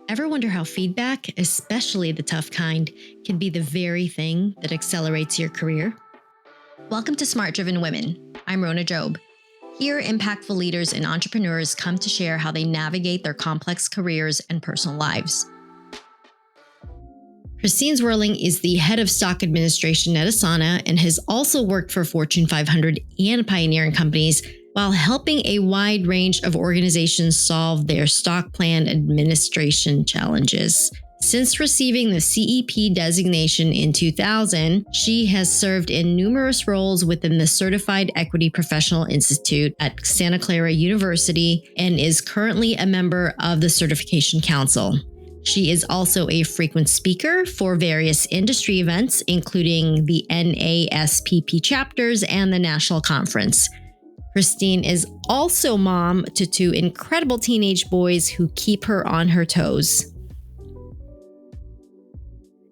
Ever wonder how feedback, especially the tough kind, can be the very thing that accelerates your career? Welcome to Smart Driven Women. I'm Rona Job. Here, impactful leaders and entrepreneurs come to share how they navigate their complex careers and personal lives. Christine Zwerling is the head of stock administration at Asana and has also worked for Fortune 500 and pioneering companies while helping a wide range of organizations solve their stock plan administration challenges. Since receiving the CEP designation in 2000, she has served in numerous roles within the Certified Equity Professional Institute at Santa Clara University and is currently a member of the Certification Council. She is also a frequent speaker for various industry events, including the NASPP chapters and the National Conference. Christine is also mom to two incredible teenage boys who keep her on her toes.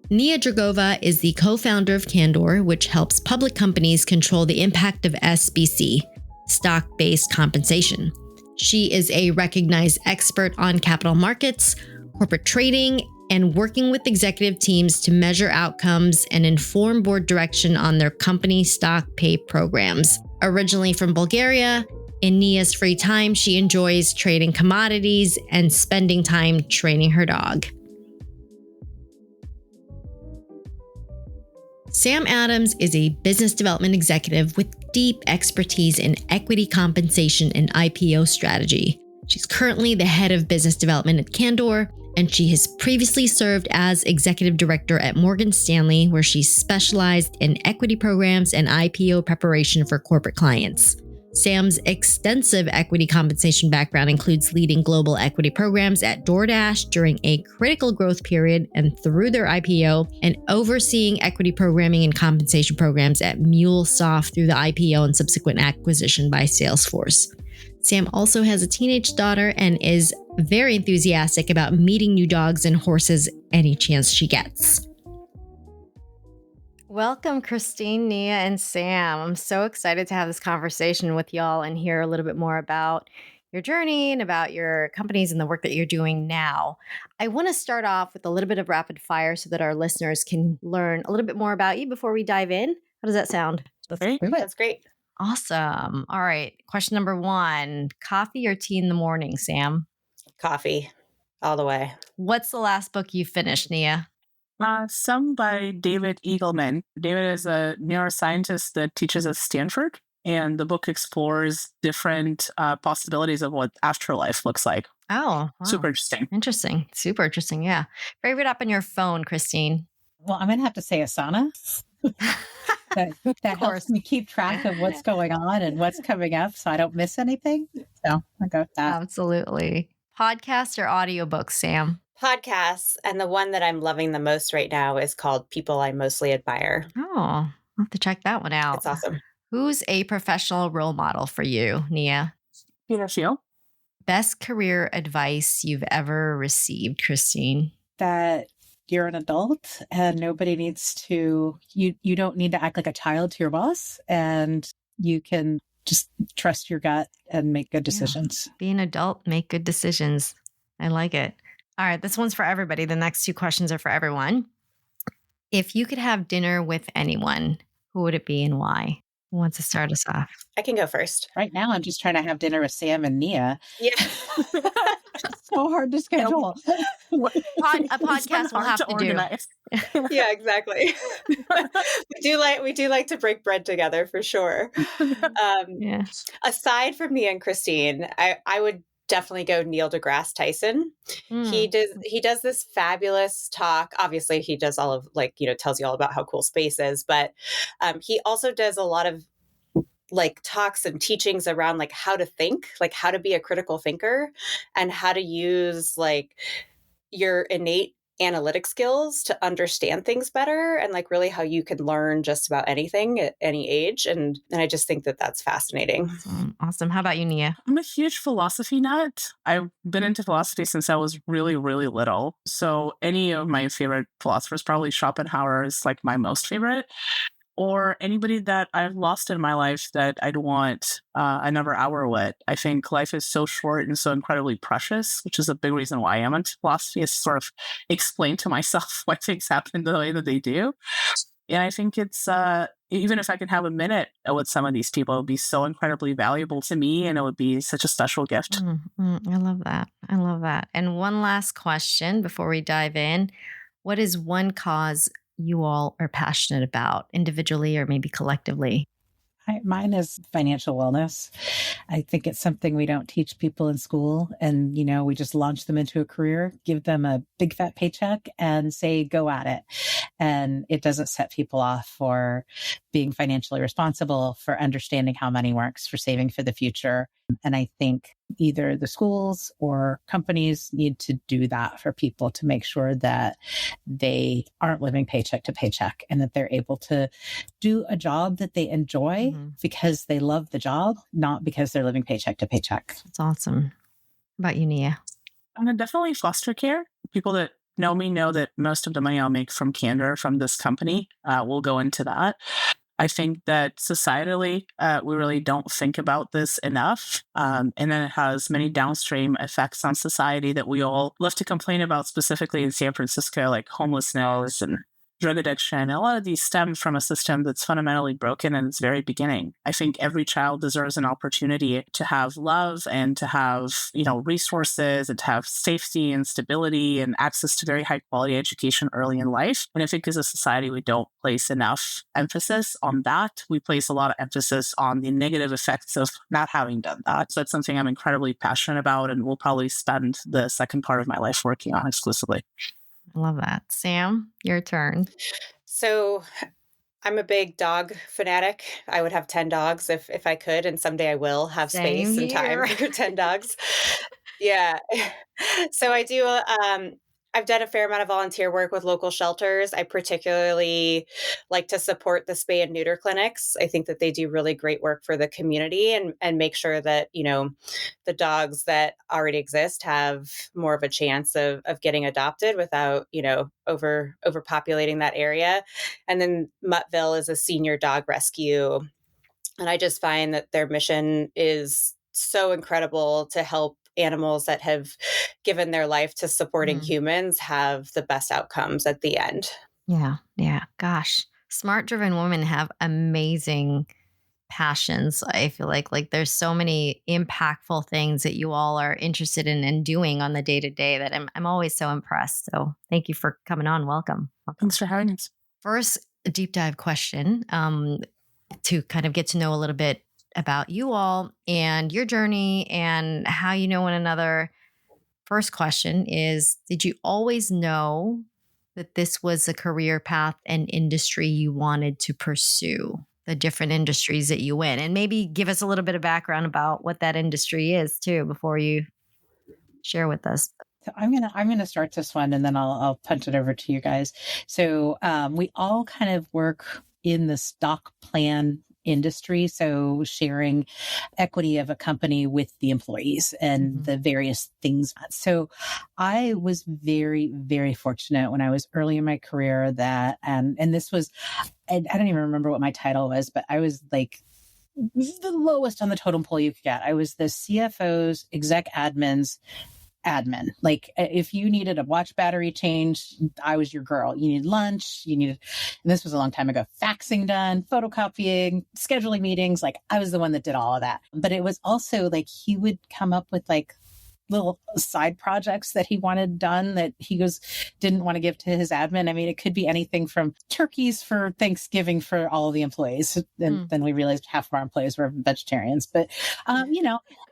Nia Dragova is the co-founder of Candor, which helps public companies control the impact of SBC, stock-based compensation. She is a recognized expert on capital markets, corporate trading, and working with executive teams to measure outcomes and inform board direction on their company stock pay programs. Originally from Bulgaria, in Nia's free time, she enjoys trading commodities and spending time training her dog. Sam Adams is a business development executive with deep expertise in equity compensation and IPO strategy. She's currently the head of business development at Candor, and she has previously served as executive director at Morgan Stanley, where she specialized in equity programs and IPO preparation for corporate clients. Sam's extensive equity compensation background includes leading global equity programs at DoorDash during a critical growth period and through their IPO, and overseeing equity programming and compensation programs at MuleSoft through the IPO and subsequent acquisition by Salesforce. Sam also has a teenage daughter and is very enthusiastic about meeting new dogs and horses any chance she gets. Welcome, Christine, Nia, and Sam. I'm so excited to have this conversation with y'all and hear a little bit more about your journey and about your companies and the work that you're doing now. I want to start off with a little bit of rapid fire so that our listeners can learn a little bit more about you before we dive in. How does that sound? That's great. Awesome. All right. Question number 1, coffee or tea in the morning, Sam? Coffee, all the way. What's the last book you finished, Nia? Some by David Eagleman. David is a neuroscientist that teaches at Stanford, and the book explores different possibilities of what afterlife looks like. Oh, wow. Super interesting. Interesting. Super interesting. Yeah. Favorite app on your phone, Christine? Well, I'm going to have to say Asana. That helps me keep track of what's going on and what's coming up so I don't miss anything. So I'll go with that. Absolutely. Podcasts or audiobooks, Sam? Podcasts. And the one that I'm loving the most right now is called People I Mostly Admire. Oh, I'll have to check that one out. It's awesome. Who's a professional role model for you, Nia? Peter Thiel. Best career advice you've ever received, Christine? That you're an adult and nobody needs to, you don't need to act like a child to your boss, and you can just trust your gut and make good decisions. Yeah. Be an adult, make good decisions. I like it. All right, this one's for everybody. The next 2 questions are for everyone. If you could have dinner with anyone, who would it be and why? Who wants to start us off? I can go first. Right now, I'm just trying to have dinner with Sam and Nia. Yeah. It's so hard to schedule. A podcast will have to organize. Yeah, exactly. we do like to break bread together for sure. Yeah. Aside from Nia and Christine, I would definitely go Neil deGrasse Tyson. He does this fabulous talk. Obviously, he does all of tells you all about how cool space is, but he also does a lot of talks and teachings around how to think, how to be a critical thinker and how to use your innate analytic skills to understand things better, and really how you can learn just about anything at any age. And I just think that that's fascinating. Awesome. How about you, Nia? I'm a huge philosophy nut. I've been into philosophy since I was really, really little. So any of my favorite philosophers, probably Schopenhauer is my most favorite. or anybody that I've lost in my life that I'd want another hour with. I think life is so short and so incredibly precious, which is a big reason why I am into philosophy, is sort of explain to myself why things happen the way that they do. And I think it's, even if I could have a minute with some of these people, it would be so incredibly valuable to me, and it would be such a special gift. I love that. I love that. And one last question before we dive in. What is one cause you all are passionate about individually or maybe collectively? Mine is financial wellness. I think it's something we don't teach people in school. And, we just launch them into a career, give them a big fat paycheck and say, go at it. And it doesn't set people off for being financially responsible, for understanding how money works, for saving for the future. And I think either the schools or companies need to do that for people to make sure that they aren't living paycheck to paycheck and that they're able to do a job that they enjoy because they love the job, not because they're living paycheck to paycheck. That's awesome. How about you, Nia? Definitely foster care. People that know me know that most of the money I'll make from Candor, from this company, will go into that. I think that societally, we really don't think about this enough. And then it has many downstream effects on society that we all love to complain about, specifically in San Francisco, like homelessness and drug addiction. A lot of these stem from a system that's fundamentally broken in its very beginning. I think every child deserves an opportunity to have love and to have, resources and to have safety and stability and access to very high quality education early in life. And I think as a society, we don't place enough emphasis on that. We place a lot of emphasis on the negative effects of not having done that. So that's something I'm incredibly passionate about and will probably spend the second part of my life working on exclusively. I love that. Sam, your turn. So I'm a big dog fanatic. I would have 10 dogs if I could, and someday I will have Same space and time here. for 10 dogs. Yeah. So I do, I've done a fair amount of volunteer work with local shelters. I particularly like to support the spay and neuter clinics. I think that they do really great work for the community and make sure that, the dogs that already exist have more of a chance of getting adopted without, overpopulating that area. And then Muttville is a senior dog rescue. And I just find that their mission is so incredible to help animals that have given their life to supporting humans have the best outcomes at the end. Yeah. Gosh, smart driven women have amazing passions. I feel like there's so many impactful things that you all are interested in and doing on the day to day that I'm always so impressed. So thank you for coming on. Welcome. Thanks for having us. First, a deep dive question to kind of get to know a little bit about you all and your journey and how you know one another. First question is, did you always know that this was a career path and industry you wanted to pursue, the different industries that you in? And maybe give us a little bit of background about what that industry is too, before you share with us. So I'm gonna start this one, and then I'll punch it over to you guys. So we all kind of work in the stock plan industry, so sharing equity of a company with the employees and the various things. So I was very, very fortunate when I was early in my career that, and this was, I don't even remember what my title was, but I was like the lowest on the totem pole you could get. I was the CFO's exec admin's admin. Like if you needed a watch battery change, I was your girl. You needed lunch, and this was a long time ago, faxing done, photocopying, scheduling meetings. Like I was the one that did all of that. But it was also like, he would come up with like little side projects that he wanted done that he didn't want to give to his admin. I mean, it could be anything from turkeys for Thanksgiving for all of the employees. And then we realized half of our employees were vegetarians, but,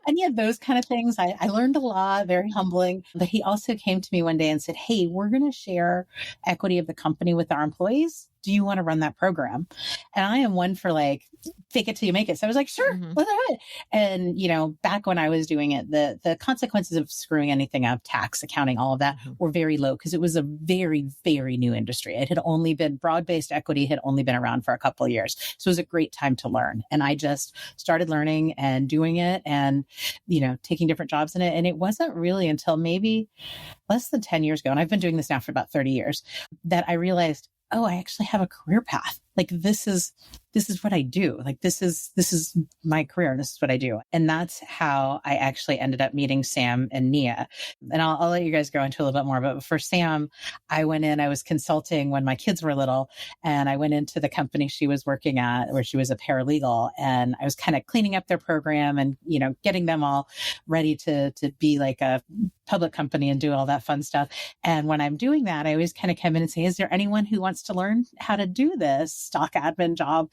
any of those kind of things. I learned a lot, very humbling. But he also came to me one day and said, hey, we're going to share equity of the company with our employees. Do you want to run that program? And I am one for like, fake it till you make it. So I was like, sure, let's do it. And, back when I was doing it, the consequences of screwing anything up, tax, accounting, all of that were very low because it was a very, very new industry. It had only been broad-based equity had only been around for a couple of years. So it was a great time to learn. And I just started learning and doing it and, taking different jobs in it. And it wasn't really until maybe less than 10 years ago, and I've been doing this now for about 30 years, that I realized, oh, I actually have a career path. like, this is what I do. Like, this is my career. This is what I do. And that's how I actually ended up meeting Sam and Nia. And I'll let you guys go into a little bit more. But for Sam, I was consulting when my kids were little, and I went into the company she was working at where she was a paralegal, and I was kind of cleaning up their program and, getting them all ready to be like a public company and do all that fun stuff. And when I'm doing that, I always kind of come in and say, is there anyone who wants to learn how to do this stock admin job?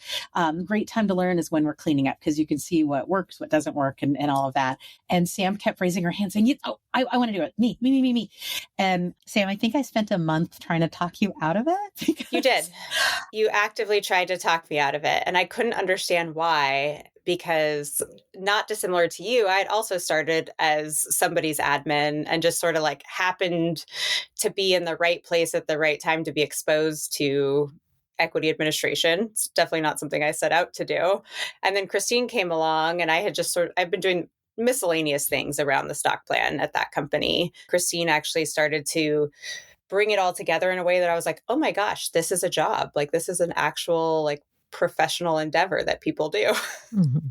Great time to learn is when we're cleaning up, because you can see what works, what doesn't work, and all of that. And Sam kept raising her hand saying, I want to do it. Me. And Sam, I think I spent a month trying to talk you out of it. Because... You did. You actively tried to talk me out of it. And I couldn't understand why, because not dissimilar to you, I'd also started as somebody's admin and just sort of like happened to be in the right place at the right time to be exposed to equity administration. It's definitely not something I set out to do. And then Christine came along, and I had just I've been doing miscellaneous things around the stock plan at that company. Christine actually started to bring it all together in a way that I was like, oh my gosh, this is a job. Like, this is an actual like professional endeavor that people do. Mm-hmm.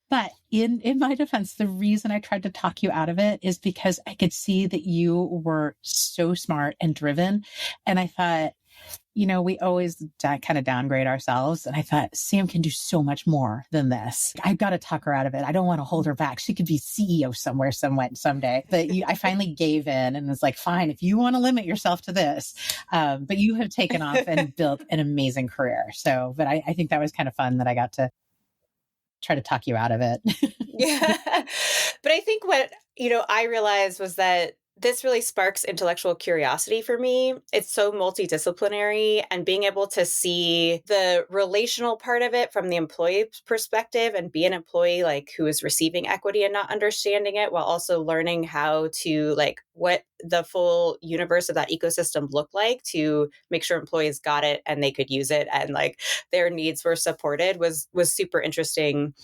But in my defense, the reason I tried to talk you out of it is because I could see that you were so smart and driven. And I thought, we always kind of downgrade ourselves. And I thought, Sam can do so much more than this. I've got to talk her out of it. I don't want to hold her back. She could be CEO somewhere, someday. But I finally gave in and was like, fine, if you want to limit yourself to this. But you have taken off and built an amazing career. So, but I think that was kind of fun that I got to try to talk you out of it. Yeah. But I think what, I realized was that this really sparks intellectual curiosity for me. It's so multidisciplinary, and being able to see the relational part of it from the employee perspective and be an employee like who is receiving equity and not understanding it, while also learning how to like what the full universe of that ecosystem looked like to make sure employees got it and they could use it and like their needs were supported was super interesting.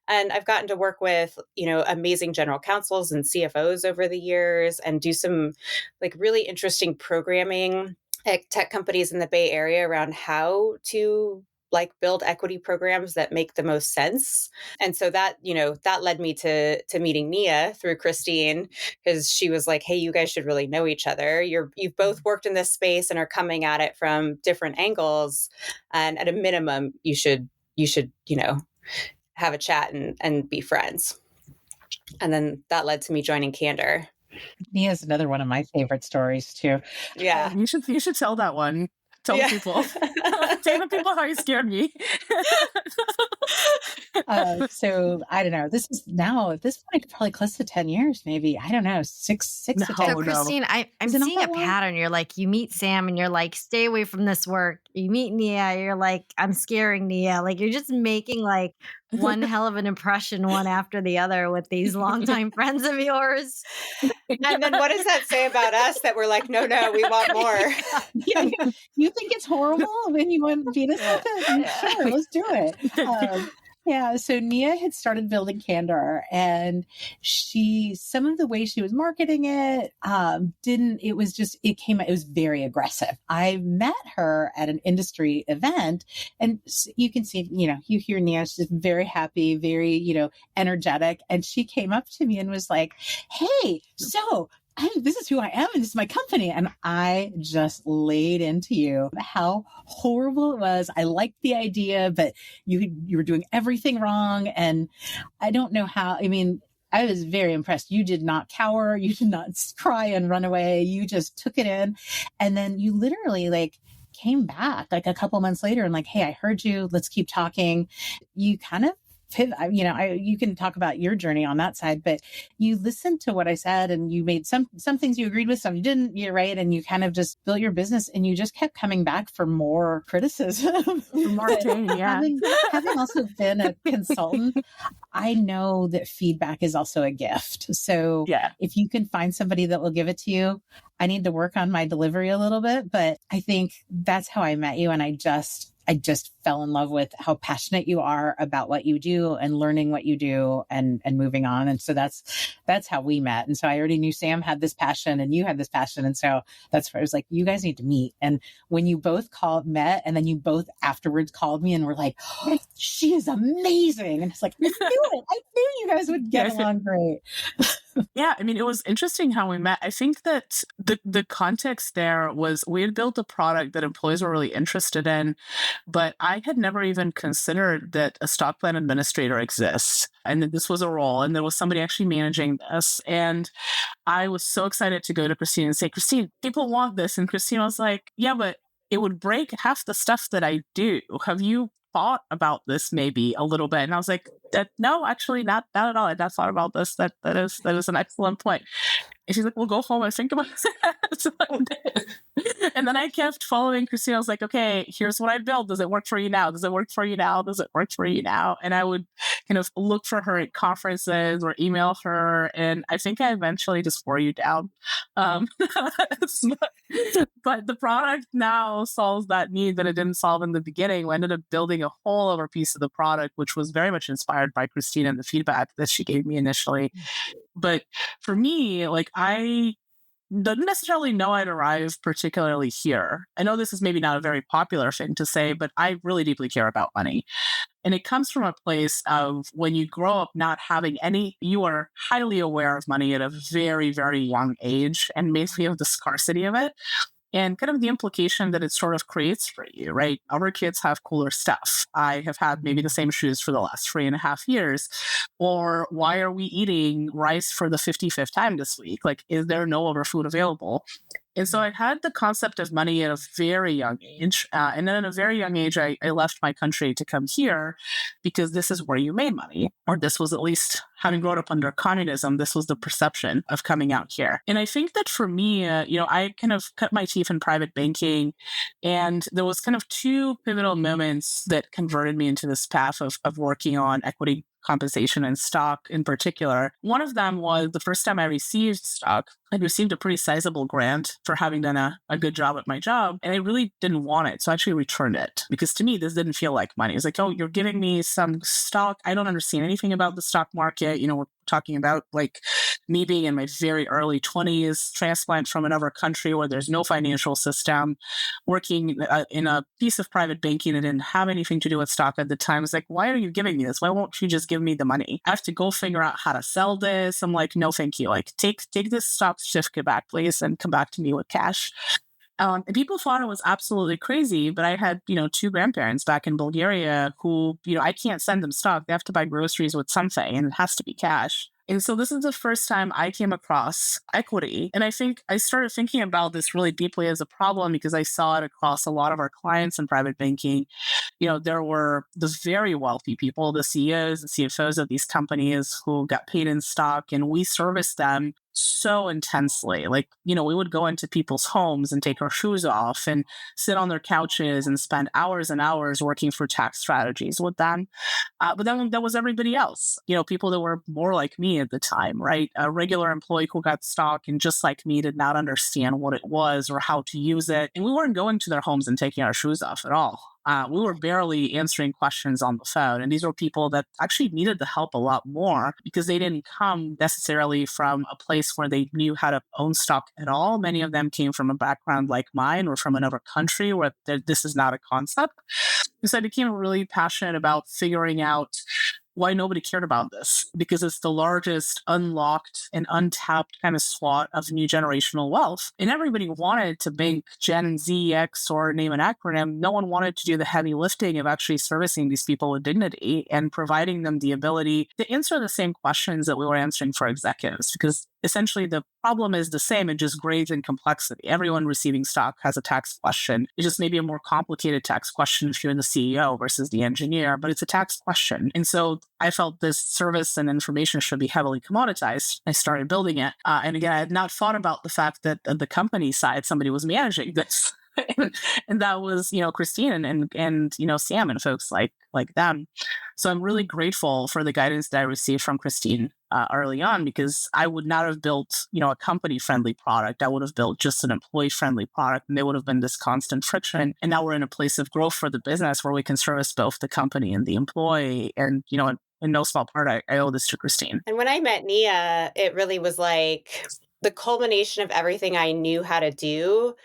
And I've gotten to work with, amazing general counsels and CFOs over the years and do some like really interesting programming at tech companies in the Bay Area around how to like build equity programs that make the most sense. And so that, that led me to meeting Nia through Christine, because she was like, hey, you guys should really know each other. You've both worked in this space and are coming at it from different angles. And at a minimum, you should, have a chat and be friends. And then that led to me joining Candor. Nia's another one of my favorite stories too. Yeah. You should tell that one. Tell people. Tell the people how you scared me. So I don't know. This is now at this point probably close to 10 years, maybe. I don't know, six to 10. So Christine, I'm seeing a pattern. You're like, you meet Sam and you're like, stay away from this work. You meet Nia, you're like, I'm scaring Nia. Like, you're just making like one hell of an impression one after the other with these longtime friends of yours. And then what does that say about us that we're like, no, we want more? Yeah. You think it's horrible when you want to beat us up? Sure, let's do it. Yeah, so Nia had started building Candor, and some of the way she was marketing it, it was very aggressive. I met her at an industry event, and you can see, you hear Nia, she's very happy, very, energetic. And she came up to me and was like, hey, so this is who I am and this is my company. And I just laid into you how horrible it was. I liked the idea, but you were doing everything wrong. And I don't know how, I was very impressed. You did not cower. You did not cry and run away. You just took it in. And then you literally came back a couple months later and hey, I heard you. Let's keep talking. You kind of you can talk about your journey on that side, but you listened to what I said and you made some things you agreed with, some you didn't, you're right. And you kind of just built your business and you just kept coming back for more criticism. Yeah. Having also been a consultant, I know that feedback is also a gift. So if you can find somebody that will give it to you, I need to work on my delivery a little bit, but I think that's how I met you. And I just fell in love with how passionate you are about what you do and learning what you do and moving on. And so that's how we met. And so I already knew Sam had this passion and you had this passion. And so that's where I was like, you guys need to meet. And when you both met and then you both afterwards called me and were like, oh, she is amazing. And it's like, I knew it. I knew you guys would get along great. Yeah, I mean, it was interesting how we met. I think that the context there was we had built a product that employees were really interested in, but I had never even considered that a stock plan administrator exists and that this was a role and there was somebody actually managing this. And I was so excited to go to Christine and say, Christine, people want this. And Christine was like, yeah, but it would break half the stuff that I do. Have you thought about this maybe a little bit? And I was like, no, actually not at all. I'd not thought about this. That is an excellent point. And she's like, well, go home and think about it. So I did. And then I kept following Christine. I was like, okay, here's what I built. Does it work for you now? Does it work for you now? Does it work for you now? And I would kind of look for her at conferences or email her. And I think I eventually just wore you down. But the product now solves that need that it didn't solve in the beginning. We ended up building a whole other piece of the product, which was very much inspired by Christine and the feedback that she gave me initially. But for me, like, I don't necessarily know I'd arrive particularly here. I know this is maybe not a very popular thing to say, but I really deeply care about money. And it comes from a place of when you grow up not having any, you are highly aware of money at a very, very young age and mainly of the scarcity of it. And kind of the implication that it sort of creates for you, right? Other kids have cooler stuff. I have had maybe the same shoes for the last 3.5 years. Or why are we eating rice for the 55th time this week? Like, is there no other food available? And so I had the concept of money at a very young age. And then at a very young age, I left my country to come here because this is where you made money. Or this was, at least having grown up under communism, this was the perception of coming out here. And I think that for me, I kind of cut my teeth in private banking. And there was kind of two pivotal moments that converted me into this path of working on equity compensation and stock in particular. One of them was the first time I received stock. I'd received a pretty sizable grant for having done a good job at my job, and I really didn't want it. So I actually returned it because to me, this didn't feel like money. It's like, oh, you're giving me some stock. I don't understand anything about the stock market. We're talking about like me being in my very early 20s, transplant from another country where there's no financial system, working in a piece of private banking that didn't have anything to do with stock at the time. It's like, why are you giving me this? Why won't you just give me the money? I have to go figure out how to sell this. I'm like, no, thank you. Like, take this stock certificate back, please, and come back to me with cash. And people thought it was absolutely crazy, but I had, two grandparents back in Bulgaria who, I can't send them stock. They have to buy groceries with something, and it has to be cash. And so this is the first time I came across equity. And I think I started thinking about this really deeply as a problem because I saw it across a lot of our clients in private banking. There were the very wealthy people, the CEOs and CFOs of these companies who got paid in stock, and we serviced them so intensely. Like, we would go into people's homes and take our shoes off and sit on their couches and spend hours and hours working for tax strategies with them. But then there was everybody else, people that were more like me at the time, right? A regular employee who got stock and just like me did not understand what it was or how to use it. And we weren't going to their homes and taking our shoes off at all. We were barely answering questions on the phone. And these were people that actually needed the help a lot more because they didn't come necessarily from a place where they knew how to own stock at all. Many of them came from a background like mine or from another country where this is not a concept. So I became really passionate about figuring out why nobody cared about this, because it's the largest unlocked and untapped kind of swath of new generational wealth. And everybody wanted to bank Gen Z, X, or name an acronym. No one wanted to do the heavy lifting of actually servicing these people with dignity and providing them the ability to answer the same questions that we were answering for executives, because essentially the problem is the same. It just grades in complexity. Everyone receiving stock has a tax question. It's just maybe a more complicated tax question if you're the CEO versus the engineer, but it's a tax question. And so I felt this service and information should be heavily commoditized. I started building it. And again, I had not thought about the fact that on the company side, somebody was managing this. And that was, Christine and Sam and folks like them. So I'm really grateful for the guidance that I received from Christine early on, because I would not have built, a company-friendly product. I would have built just an employee-friendly product, and there would have been this constant friction. And now we're in a place of growth for the business where we can service both the company and the employee. And, in no small part, I owe this to Christine. And when I met Nia, it really was like the culmination of everything I knew how to do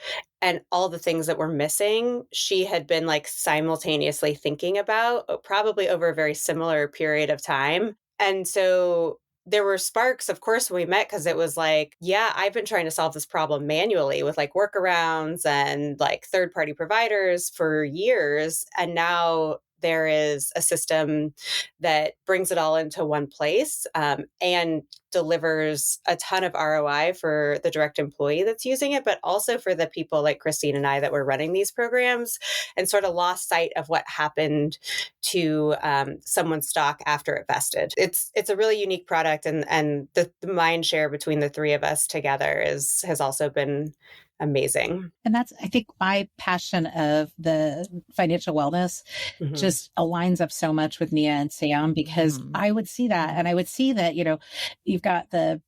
and all the things that were missing. She had been like simultaneously thinking about, probably over a very similar period of time. And so there were sparks, of course, when we met, because it was like, yeah, I've been trying to solve this problem manually with like workarounds and like third-party providers for years. And now there is a system that brings it all into one place and delivers a ton of ROI for the direct employee that's using it, but also for the people like Christine and I that were running these programs, and sort of lost sight of what happened to someone's stock after it vested. It's a really unique product, and the mind share between the three of us together has also been amazing. And that's, I think, my passion of the financial wellness just aligns up so much with Nia and Sam, because I would see that. And I would see that, you've got the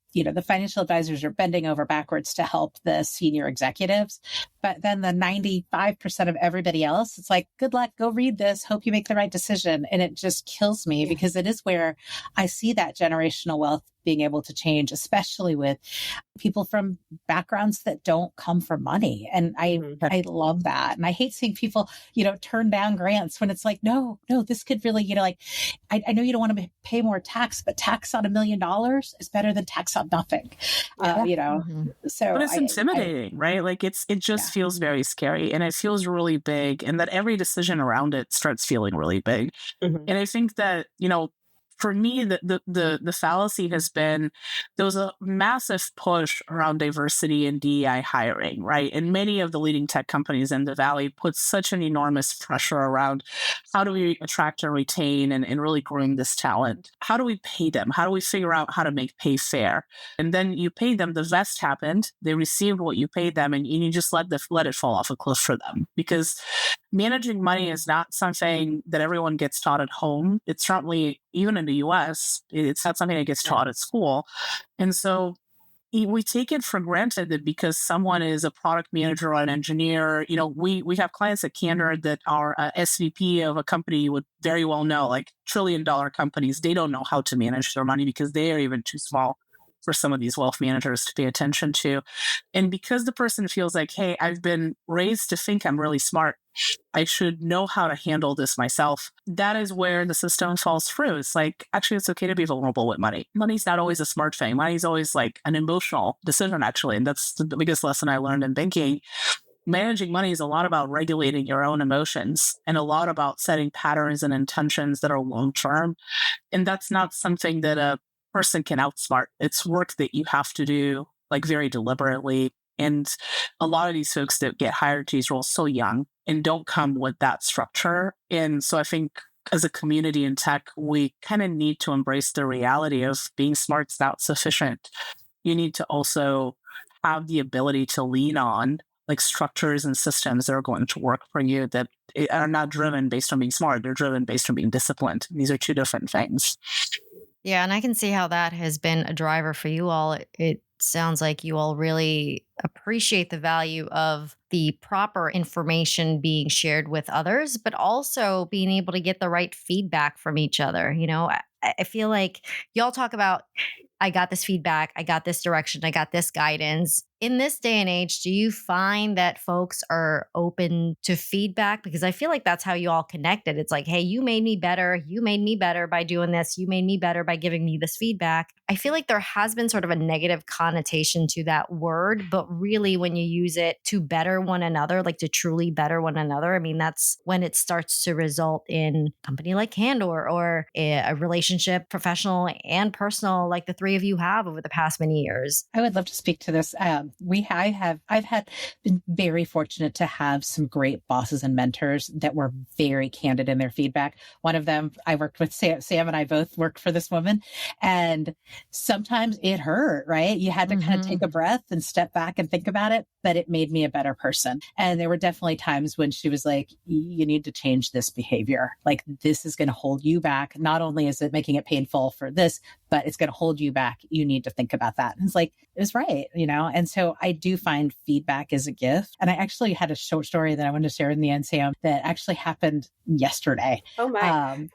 financial advisors are bending over backwards to help the senior executives. But then the 95% of everybody else, it's like, good luck, go read this, hope you make the right decision. And it just kills me because it is where I see that generational wealth being able to change, especially with people from backgrounds that don't come from money. And I love that. And I hate seeing people, turn down grants when it's like, no, this could really, I know you don't want to pay more tax, but tax on $1 million is better than tax on nothing. So, but it's intimidating, right? Like it just feels very scary, and it feels really big, and that every decision around it starts feeling really big. And I think that, for me, the fallacy has been there was a massive push around diversity and DEI hiring, right? And many of the leading tech companies in the Valley put such an enormous pressure around how do we attract and retain and really groom this talent? How do we pay them? How do we figure out how to make pay fair? And then you pay them, the vest happened, they received what you paid them, and you just let it fall off a cliff for them. Because managing money is not something that everyone gets taught at home. It's certainly, even in the US, it's not something that gets taught at school. And so we take it for granted that because someone is a product manager or an engineer, we have clients at Candor that are a SVP of a company you would very well know, like trillion-dollar companies. They don't know how to manage their money because they are even too small for some of these wealth managers to pay attention to. And because the person feels like, hey, I've been raised to think I'm really smart, I should know how to handle this myself, that is where the system falls through. It's like, actually, it's okay to be vulnerable with money. Money's not always a smart thing. Money's always like an emotional decision, actually. And that's the biggest lesson I learned in banking. Managing money is a lot about regulating your own emotions and a lot about setting patterns and intentions that are long-term. And that's not something that a person can outsmart. It's work that you have to do like very deliberately. And a lot of these folks that get hired to these roles so young and don't come with that structure. And so I think as a community in tech, we kind of need to embrace the reality of being smart's not sufficient. You need to also have the ability to lean on like structures and systems that are going to work for you that are not driven based on being smart. They're driven based on being disciplined. These are two different things. Yeah, and I can see how that has been a driver for you all. It sounds like you all really appreciate the value of the proper information being shared with others, but also being able to get the right feedback from each other. I feel like y'all talk about, I got this feedback, I got this direction, I got this guidance. In this day and age, do you find that folks are open to feedback? Because I feel like that's how you all connected. It's like, hey, you made me better. You made me better by doing this. You made me better by giving me this feedback. I feel like there has been sort of a negative connotation to that word, but really when you use it to better one another, like to truly better one another, I mean, that's when it starts to result in a company like Candor or a relationship, professional and personal, like the three of you have over the past many years. I would love to speak to this. I've been very fortunate to have some great bosses and mentors that were very candid in their feedback. One of them, I worked with Sam and I both worked for this woman, and sometimes it hurt, right? You had to kind of take a breath and step back and think about it. but it made me a better person. And there were definitely times when she was like, you need to change this behavior. Like, this is going to hold you back. Not only is it making it painful for this, but it's going to hold you back. You need to think about that. And it's like, it was right, you know? And so I do find feedback is a gift. And I actually had a short story that I wanted to share in the end, Sam, that actually happened yesterday. Oh my.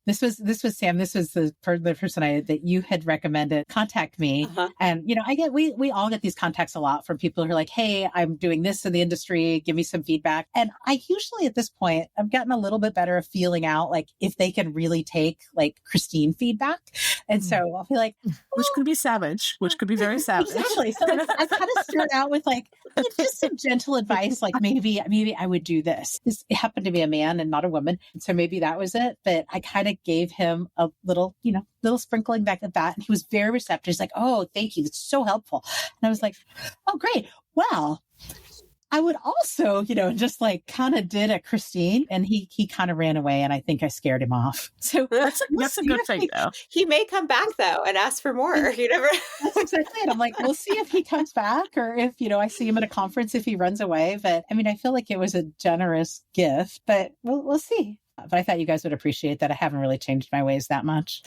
This was Sam. This was the person that you had recommended contact me. And, you know, we all get these contacts a lot from people who are like, hey, I'm doing this in the industry. Give me some feedback. And I usually at this point, I've gotten a little bit better at feeling out like if they can really take like Christine feedback. And so I'll be like, which could be savage, which could be very savage. Exactly. So I kind of start out with like, just some gentle advice. Like maybe I would do this. It happened to be a man and not a woman. So maybe that was it. But I kind of gave him a little, little sprinkling back at that. And he was very receptive. He's like, oh, thank you. It's so helpful. And I was like, oh, great. Well, I would also, just like kind of did at Christine, and he kind of ran away, and I think I scared him off. So that's a good thing, though. He may come back though and ask for more. You never. That's exactly it. I'm like, we'll see if he comes back, or if I see him at a conference if he runs away. But I mean, I feel like it was a generous gift, but we'll see. But I thought you guys would appreciate that. I haven't really changed my ways that much.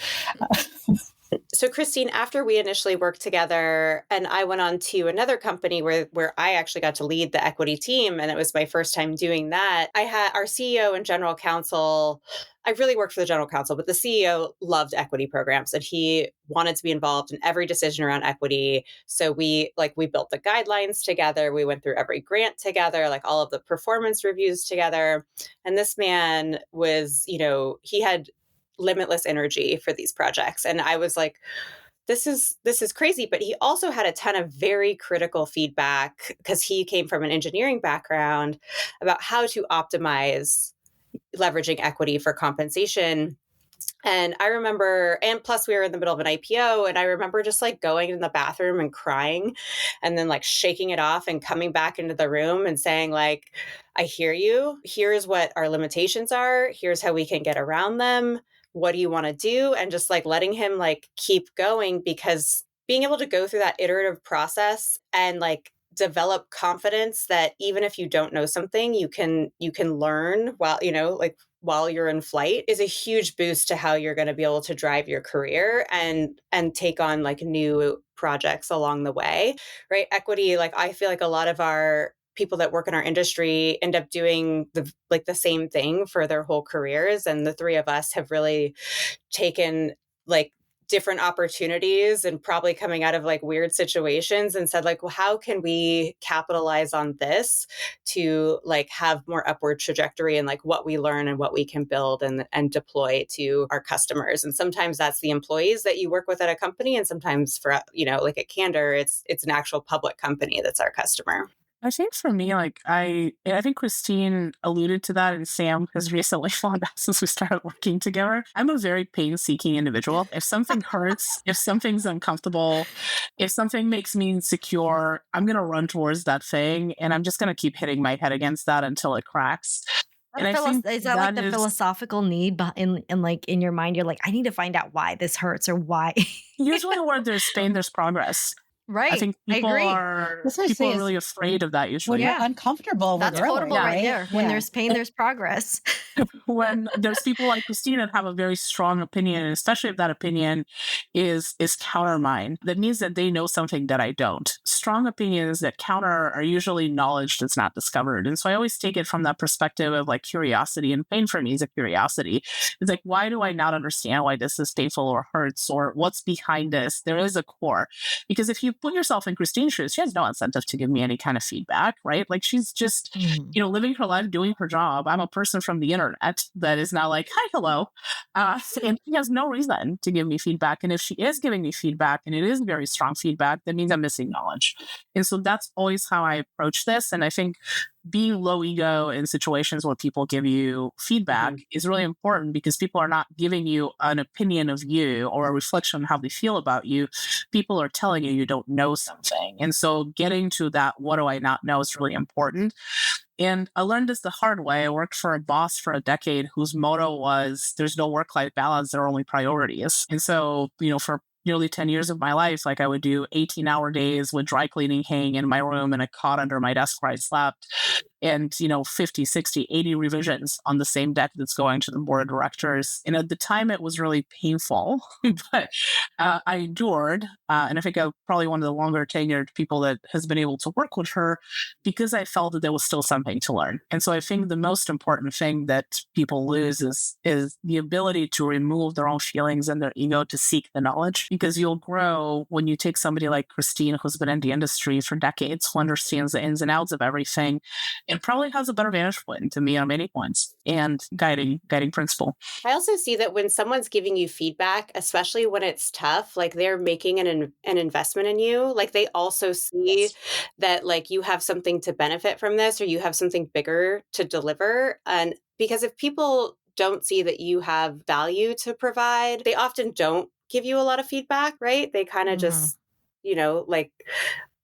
So Christine, after we initially worked together and I went on to another company where I actually got to lead the equity team, and it was my first time doing that, I had our CEO and general counsel. I really worked for the general counsel, but the CEO loved equity programs and he wanted to be involved in every decision around equity. So we built the guidelines together. We went through every grant together, like all of the performance reviews together. And this man was, he had limitless energy for these projects. And I was like, this is crazy. But he also had a ton of very critical feedback because he came from an engineering background about how to optimize leveraging equity for compensation. And I remember, and plus we were in the middle of an IPO, and I remember just like going in the bathroom and crying and then like shaking it off and coming back into the room and saying like, I hear you. Here's what our limitations are. Here's how we can get around them. What do you want to do? And just like letting him like keep going, because being able to go through that iterative process and like develop confidence that even if you don't know something, you can learn while you're in flight is a huge boost to how you're going to be able to drive your career and take on like new projects along the way, right? Equity, like I feel like a lot of our people that work in our industry end up doing the same thing for their whole careers. And the three of us have really taken like different opportunities and probably coming out of like weird situations and said like, well, how can we capitalize on this to like have more upward trajectory and like what we learn and what we can build and deploy to our customers. And sometimes that's the employees that you work with at a company. And sometimes for, like at Candor, it's an actual public company that's our customer. I think for me, like I think Christine alluded to that, and Sam has recently found out since we started working together. I'm a very pain-seeking individual. If something hurts, if something's uncomfortable, if something makes me insecure, I'm gonna run towards that thing, and I'm just gonna keep hitting my head against that until it cracks. And I think is that like the philosophical need in your mind? You're like, I need to find out why this hurts or why. Usually, where there's pain, there's progress. Right. I think people are really afraid of that usually. When you're uncomfortable. That's quotable right there. When there's pain, there's progress. When there's people like Christine that have a very strong opinion, and especially if that opinion is counter mine, that means that they know something that I don't. Strong opinions that counter are usually knowledge that's not discovered. And so I always take it from that perspective of like curiosity, and pain for me is a curiosity. It's like, why do I not understand why this is painful or hurts, or what's behind this? There is a core. Because if you put yourself in Christine's shoes, she has no incentive to give me any kind of feedback, right? Like she's just, living her life, doing her job. I'm a person from the internet that is now like, hi, hello. And she has no reason to give me feedback. And if she is giving me feedback, and it is very strong feedback, that means I'm missing knowledge. And so that's always how I approach this. And I think being low ego in situations where people give you feedback is really important, because people are not giving you an opinion of you or a reflection on how they feel about you. People are telling you you don't know something. And so getting to that, what do I not know, is really important. And I learned this the hard way. I worked for a boss for a decade whose motto was, there's no work-life balance, there are only priorities. And so, for nearly 10 years of my life, like I would do 18-hour days with dry cleaning hanging in my room and a cot under my desk where I slept, and 50, 60, 80 revisions on the same deck that's going to the board of directors. And at the time it was really painful, but I endured, and I think I'm probably one of the longer tenured people that has been able to work with her, because I felt that there was still something to learn. And so I think the most important thing that people lose is the ability to remove their own feelings and their ego to seek the knowledge, because you'll grow when you take somebody like Christine, who's been in the industry for decades, who understands the ins and outs of everything, and probably has a better vantage point to me on many points and guiding principle. I also see that when someone's giving you feedback, especially when it's tough, like they're making an investment in you. Like they also see that like you have something to benefit from this, or you have something bigger to deliver. And because if people don't see that you have value to provide, they often don't give you a lot of feedback, right? They kind of just, like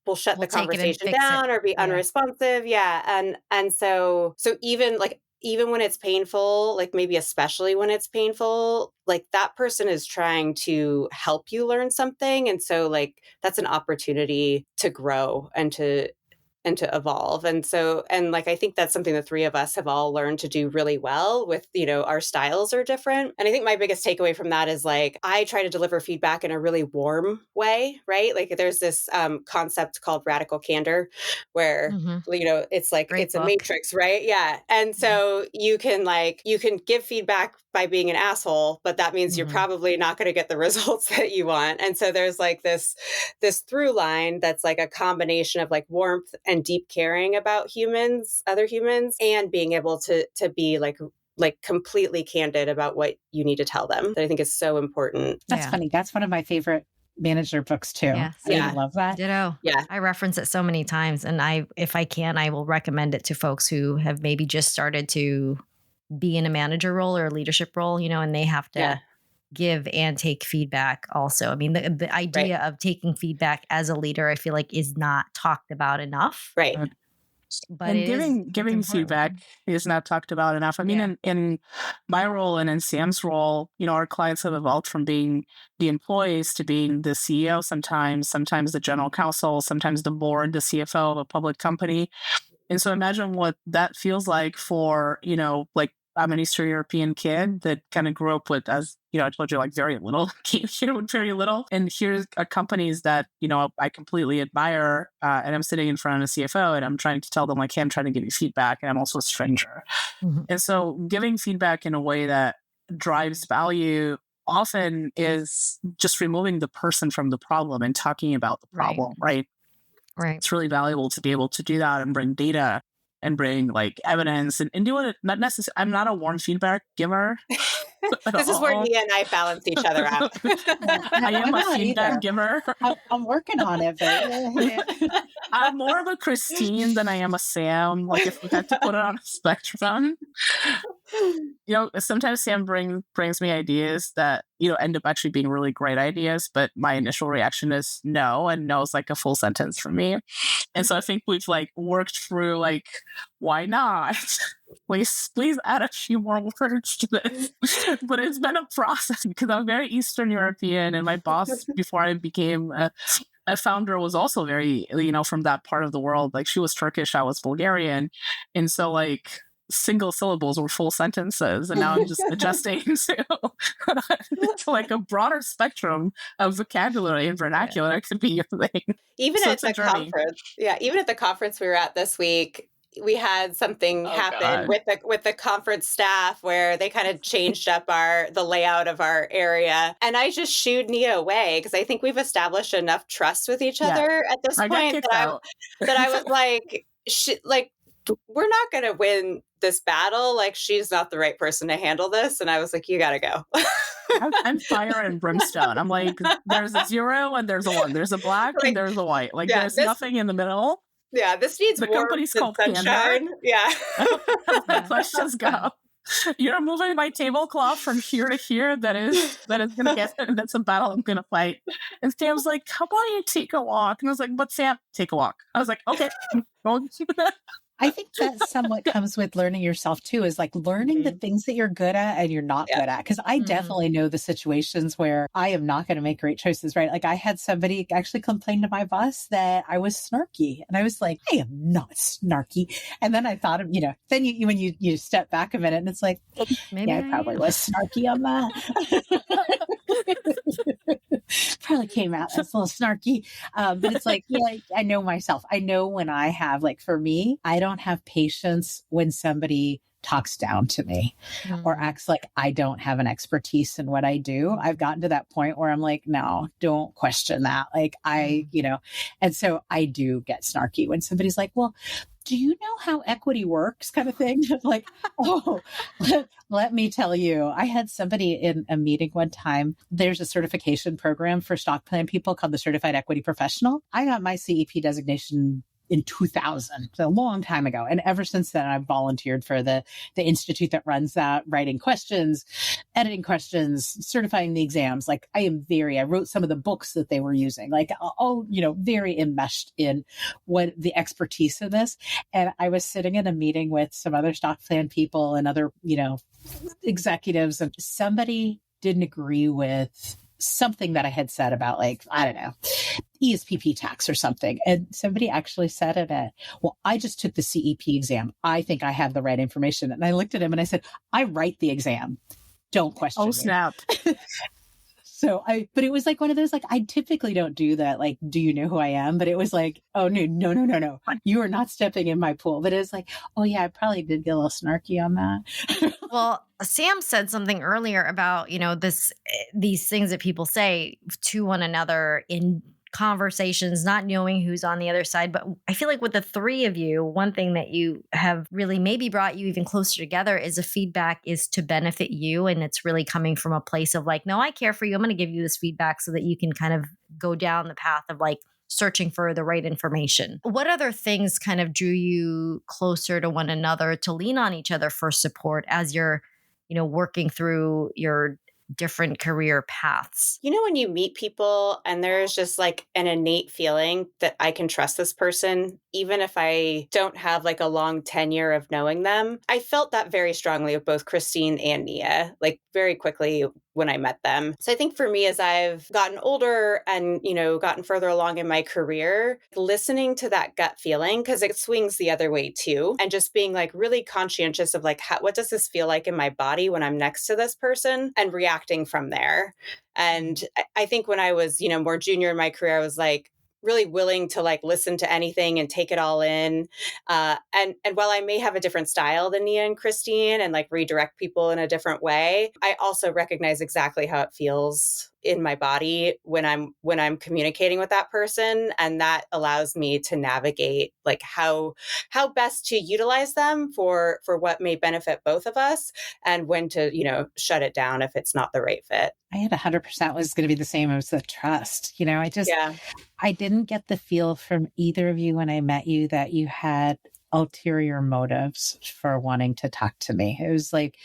will shut the conversation down or be unresponsive. Yeah. And so even when it's painful, like maybe especially when it's painful, like that person is trying to help you learn something. And so like that's an opportunity to grow and to evolve. And so, and like, I think that's something the three of us have all learned to do really well with, our styles are different. And I think my biggest takeaway from that is like, I try to deliver feedback in a really warm way, right? Like there's this concept called radical candor where, it's like, it's a matrix, right? Yeah. And so you can give feedback by being an asshole, but that means you're probably not going to get the results that you want. And so there's like this through line that's like a combination of like warmth and deep caring about other humans, and being able to be like completely candid about what you need to tell them, that I think is so important. That's funny. That's one of my favorite manager books too. Yeah. I love that. Ditto. Yeah. I reference it so many times, and if I can, I will recommend it to folks who have maybe just started to be in a manager role or a leadership role, and they have to give and take feedback also. I mean, the idea of taking feedback as a leader, I feel like is not talked about enough. Right. But and giving feedback is not talked about enough. I mean, in my role and in Sam's role, our clients have evolved from being the employees to being the CEO sometimes the general counsel, sometimes the board, the CFO of a public company. And so imagine what that feels like for, like I'm an Eastern European kid that kind of grew up with, as I told you, like very little, came here with very little. And here's companies that, I completely admire. And I'm sitting in front of a CFO and I'm trying to tell them like, hey, I'm trying to give you feedback and I'm also a stranger. And so giving feedback in a way that drives value often is just removing the person from the problem and talking about the problem, right? Right. It's really valuable to be able to do that and bring data and bring like evidence and do it. Not necessarily, I'm not a warm feedback giver. This is where Nia and I balance each other out. I am a feedback giver. I'm working on it, but I'm more of a Christine than I am a Sam. Like if we had to put it on a spectrum, sometimes Sam brings me ideas that end up actually being really great ideas, but my initial reaction is no, and no is like a full sentence for me. And so I think we've like worked through like, why not? Please add a few more words to this. But it's been a process because I'm very Eastern European, and my boss before I became a founder was also very, from that part of the world. Like she was Turkish, I was Bulgarian. And so like single syllables were full sentences. And now I'm just adjusting to like a broader spectrum of vocabulary and vernacular could be your thing. Even at the conference. Yeah. Even at the conference we were at this week, we had something happen with the conference staff where they kind of changed up the layout of our area, and I just shooed Nia away because I think we've established enough trust with each other at this point that I was like, we're not going to win this battle. Like she's not the right person to handle this, and I was like, you got to go. I'm fire and brimstone. I'm like, there's a 0 and there's a 1. There's a black and there's a white. Like there's nothing in the middle. Yeah, this needs the company's called sunshine. Candor. Yeah. Let's just go. You're moving my tablecloth from here to here. That is gonna get. That's a battle I'm gonna fight. And Sam's like, "How about you take a walk?" And I was like, "But Sam, take a walk." I was like, "Okay." I think that somewhat comes with learning yourself too, is like learning the things that you're good at and you're not good at. Cause I definitely know the situations where I am not going to make great choices, right? Like I had somebody actually complain to my boss that I was snarky. And I was like, I am not snarky. And then I thought of, then when you step back a minute and it's like, Maybe I probably was snarky on that. Probably came out as a little snarky. But it's like, I know myself. I know when I have, like for me, I don't have patience when somebody talks down to me or acts like I don't have an expertise in what I do. I've gotten to that point where I'm like, no, don't question that. Like and so I do get snarky when somebody's like, well, do you know how equity works kind of thing? Like, let me tell you, I had somebody in a meeting one time. There's a certification program for stock plan people called the Certified Equity Professional. I got my CEP designation in 2000, so a long time ago. And ever since then, I've volunteered for the institute that runs that, writing questions, editing questions, certifying the exams. Like I wrote some of the books that they were using, like all, very enmeshed in what the expertise in this. And I was sitting in a meeting with some other stock plan people and other, executives, and somebody didn't agree with something that I had said about, like, I don't know, ESPP tax or something. And somebody actually said in it, well, I just took the CEP exam. I think I have the right information. And I looked at him and I said, I write the exam. Don't question me. Oh, snap. But it was like one of those, like, I typically don't do that. Like, do you know who I am? But it was like, oh, no. You are not stepping in my pool. But it was like, oh yeah, I probably did get a little snarky on that. Well, Sam said something earlier about, these things that people say to one another in conversations, not knowing who's on the other side. But I feel like with the three of you, one thing that you have really maybe brought you even closer together is the feedback is to benefit you. And it's really coming from a place of like, no, I care for you. I'm going to give you this feedback so that you can kind of go down the path of like searching for the right information. What other things kind of drew you closer to one another to lean on each other for support as you're, working through your different career paths? When you meet people and there's just like an innate feeling that I can trust this person, even if I don't have like a long tenure of knowing them. I felt that very strongly with both Christine and Nia, like very quickly when I met them. So I think for me, as I've gotten older and, gotten further along in my career, listening to that gut feeling, because it swings the other way too, and just being like really conscientious of like, what does this feel like in my body when I'm next to this person, and reacting from there. And I think when I was, more junior in my career, I was like, really willing to like listen to anything and take it all in. And while I may have a different style than Nia and Christine and like redirect people in a different way, I also recognize exactly how it feels in my body when I'm communicating with that person. And that allows me to navigate like how best to utilize them for what may benefit both of us, and when to, shut it down if it's not the right fit. I had 100% was going to be the same as the trust. I didn't get the feel from either of you when I met you that you had ulterior motives for wanting to talk to me. It was like,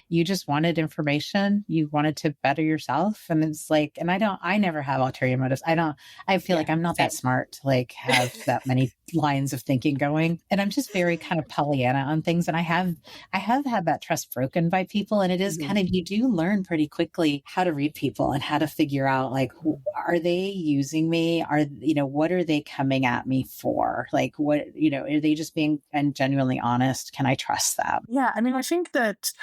you just wanted information. You wanted to better yourself. And it's like, and I never have ulterior motives. I feel like I'm not that smart to like have that many lines of thinking going. And I'm just very kind of Pollyanna on things. And I have had that trust broken by people. And it is kind of, you do learn pretty quickly how to read people and how to figure out like, are they using me? What are they coming at me for? Like, what, are they just being and genuinely honest? Can I trust them? Yeah, I mean, I think that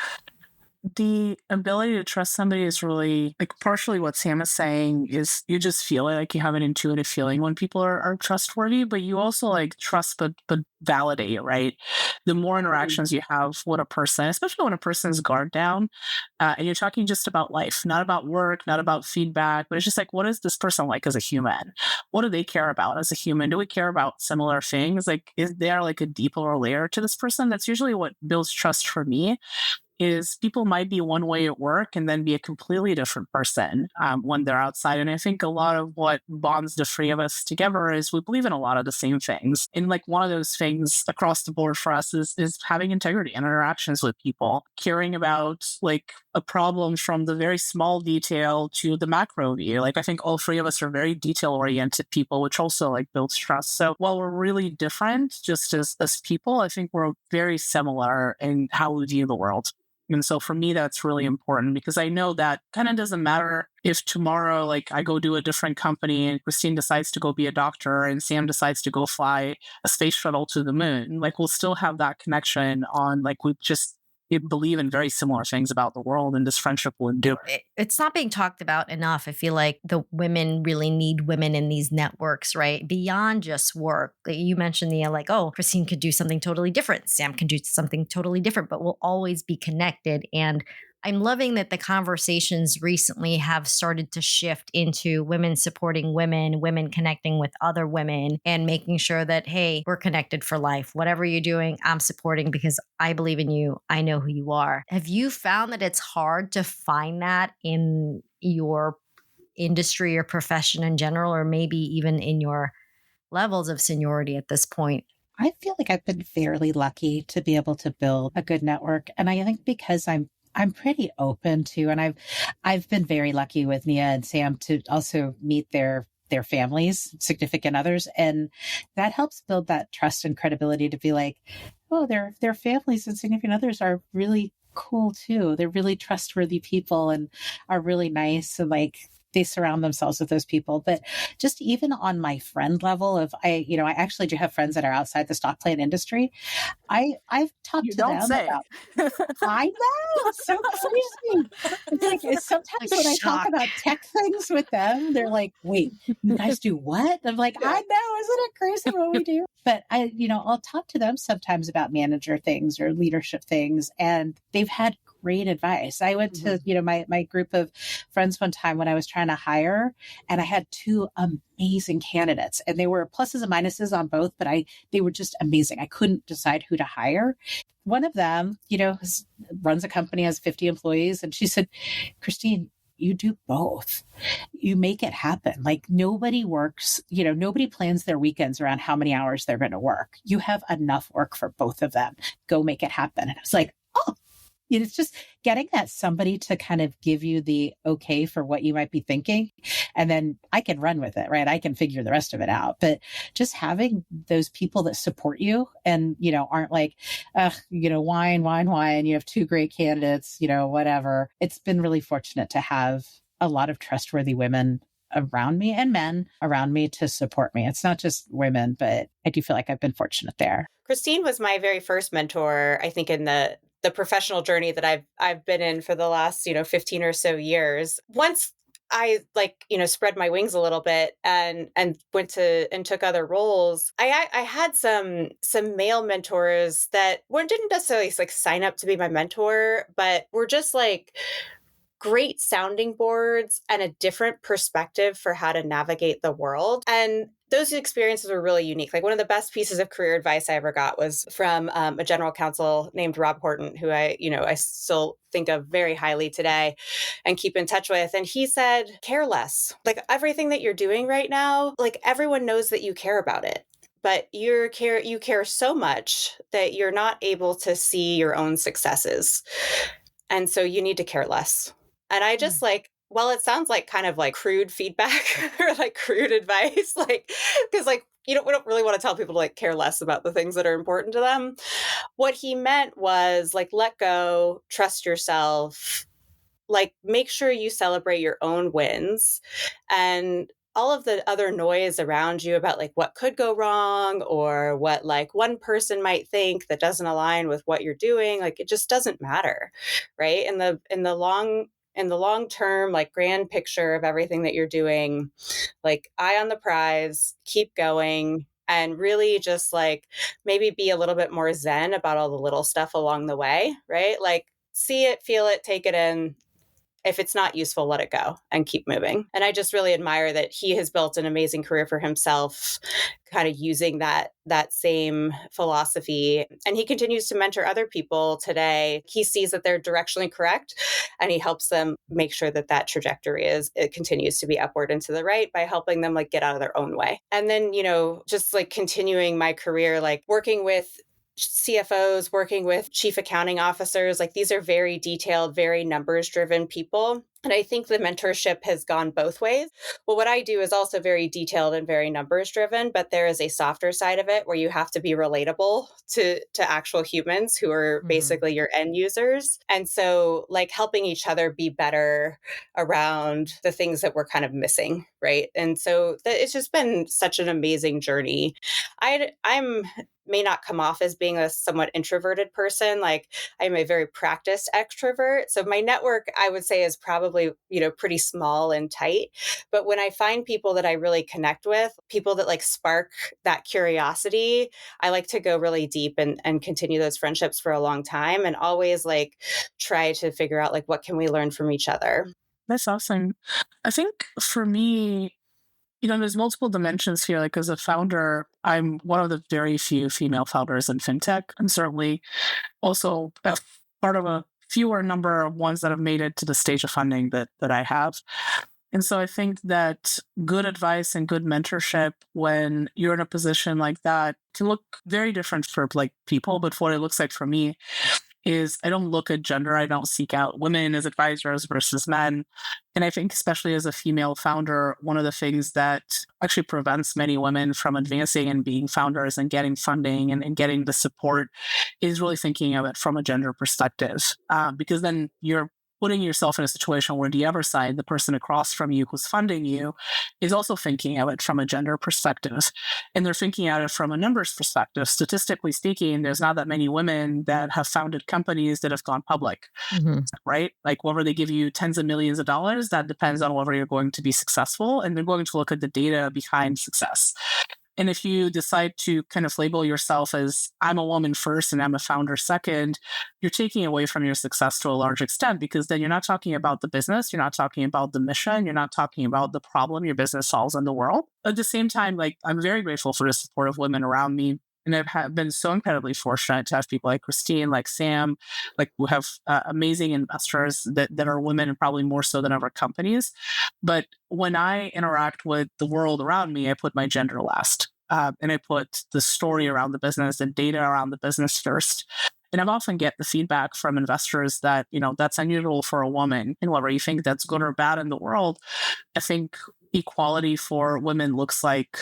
the ability to trust somebody is really like partially what Sam is saying is you just feel it, like you have an intuitive feeling when people are trustworthy, but you also like trust but validate, right? The more interactions you have with a person, especially when a person's guard down, and you're talking just about life, not about work, not about feedback, but it's just like, what is this person like as a human? What do they care about as a human? Do we care about similar things? Like, is there like a deeper layer to this person? That's usually what builds trust for me. Is people might be one way at work and then be a completely different person when they're outside. And I think a lot of what bonds the three of us together is we believe in a lot of the same things. And like one of those things across the board for us is having integrity and interactions with people, caring about like a problem from the very small detail to the macro view. Like, I think all three of us are very detail oriented people, which also like builds trust. So while we're really different just as people, I think we're very similar in how we view the world. And so for me, that's really important because I know that kind of doesn't matter if tomorrow, like I go do a different company and Christine decides to go be a doctor and Sam decides to go fly a space shuttle to the moon, like we'll still have that connection on like we believe in very similar things about the world and this friendship will endure. It's not being talked about enough. I feel like the women really need women in these networks, right? Beyond just work. Like you mentioned like, oh, Christine could do something totally different. Sam can do something totally different, but we'll always be connected. And I'm loving that the conversations recently have started to shift into women supporting women, women connecting with other women, and making sure that, hey, we're connected for life. Whatever you're doing, I'm supporting because I believe in you. I know who you are. Have you found that it's hard to find that in your industry or profession in general, or maybe even in your levels of seniority at this point? I feel like I've been fairly lucky to be able to build a good network. And I think because I'm pretty open to, and I've been very lucky with Nia and Sam to also meet their families, significant others. And that helps build that trust and credibility to be like, oh, their families and significant others are really cool too. They're really trustworthy people and are really nice. And like, they surround themselves with those people. But just even on my friend level of I actually do have friends that are outside the stock plan industry. I've talked to them about I know, it's so crazy. It's like sometimes when I talk about tech things with them, they're like, wait, you guys do what? I'm like, I know, isn't it crazy what we do? But I'll talk to them sometimes about manager things or leadership things, and they've had great advice. I went to, my group of friends one time when I was trying to hire, and I had two amazing candidates, and they were pluses and minuses on both, but they were just amazing. I couldn't decide who to hire. One of them, runs a company, has 50 employees. And she said, Christine, you do both. You make it happen. Like nobody works, nobody plans their weekends around how many hours they're going to work. You have enough work for both of them. Go make it happen. And I was like, oh, it's just getting that somebody to kind of give you the okay for what you might be thinking. And then I can run with it, right? I can figure the rest of it out. But just having those people that support you and, aren't like, whine. You have two great candidates, whatever. It's been really fortunate to have a lot of trustworthy women around me and men around me to support me. It's not just women, but I do feel like I've been fortunate there. Christine was my very first mentor, I think, in the professional journey that I've been in for the last, 15 or so years. Once I spread my wings a little bit and went to and took other roles, I had some male mentors that didn't necessarily sign up to be my mentor, but were just great sounding boards and a different perspective for how to navigate the world. And those experiences were really unique. Like one of the best pieces of career advice I ever got was from a general counsel named Rob Horton, who I still think of very highly today and keep in touch with. And he said, care less. Like everything that you're doing right now, like everyone knows that you care about it. But you care so much that you're not able to see your own successes. And so you need to care less. And I just well, it sounds like kind of like crude feedback or like crude advice, because we don't really want to tell people to care less about the things that are important to them. What he meant was let go, trust yourself, make sure you celebrate your own wins, and all of the other noise around you about what could go wrong or what one person might think that doesn't align with what you're doing, it just doesn't matter, right? In the long term, grand picture of everything that you're doing, eye on the prize, keep going, and really just maybe be a little bit more zen about all the little stuff along the way, right? See it, feel it, take it in. If it's not useful, let it go and keep moving. And I just really admire that he has built an amazing career for himself, kind of using that same philosophy. And he continues to mentor other people today. He sees that they're directionally correct, and he helps them make sure that trajectory it continues to be upward and to the right by helping them get out of their own way. And then, just continuing my career, working with CFOs, working with chief accounting officers. Like these are very detailed, very numbers driven people. And I think the mentorship has gone both ways. Well, what I do is also very detailed and very numbers driven, but there is a softer side of it where you have to be relatable to actual humans who are basically your end users. And so like helping each other be better around the things that we're kind of missing, right? And so it's just been such an amazing journey. I'm may not come off as being a somewhat introverted person. Like I'm a very practiced extrovert. So my network, I would say, is probably, pretty small and tight. But when I find people that I really connect with, people that like spark that curiosity, I like to go really deep and continue those friendships for a long time, and always like try to figure out like what can we learn from each other. That's awesome. I think for me, there's multiple dimensions here. Like as a founder, I'm one of the very few female founders in fintech. I'm certainly also a part of a fewer number of ones that have made it to the stage of funding that I have. And so I think that good advice and good mentorship when you're in a position like that can look very different for like people. But what it looks like for me is I don't look at gender. I don't seek out women as advisors versus men. And I think especially as a female founder, one of the things that actually prevents many women from advancing and being founders and getting funding and getting the support is really thinking of it from a gender perspective. Because then you're putting yourself in a situation where the other side, the person across from you who's funding you, is also thinking of it from a gender perspective. And they're thinking at it from a numbers perspective. Statistically speaking, there's not that many women that have founded companies that have gone public, right? Like whether they give you tens of millions of dollars, that depends on whether you're going to be successful. And they're going to look at the data behind success. And if you decide to kind of label yourself as I'm a woman first and I'm a founder second, you're taking away from your success to a large extent, because then you're not talking about the business, you're not talking about the mission, you're not talking about the problem your business solves in the world. At the same time, like I'm very grateful for the support of women around me. And I've been so incredibly fortunate to have people like Christine, like Sam, like who have amazing investors that are women, and probably more so than other companies. But when I interact with the world around me, I put my gender last. And I put the story around the business and data around the business first. And I often get the feedback from investors that, that's unusual for a woman. And whether you think that's good or bad in the world, I think equality for women looks like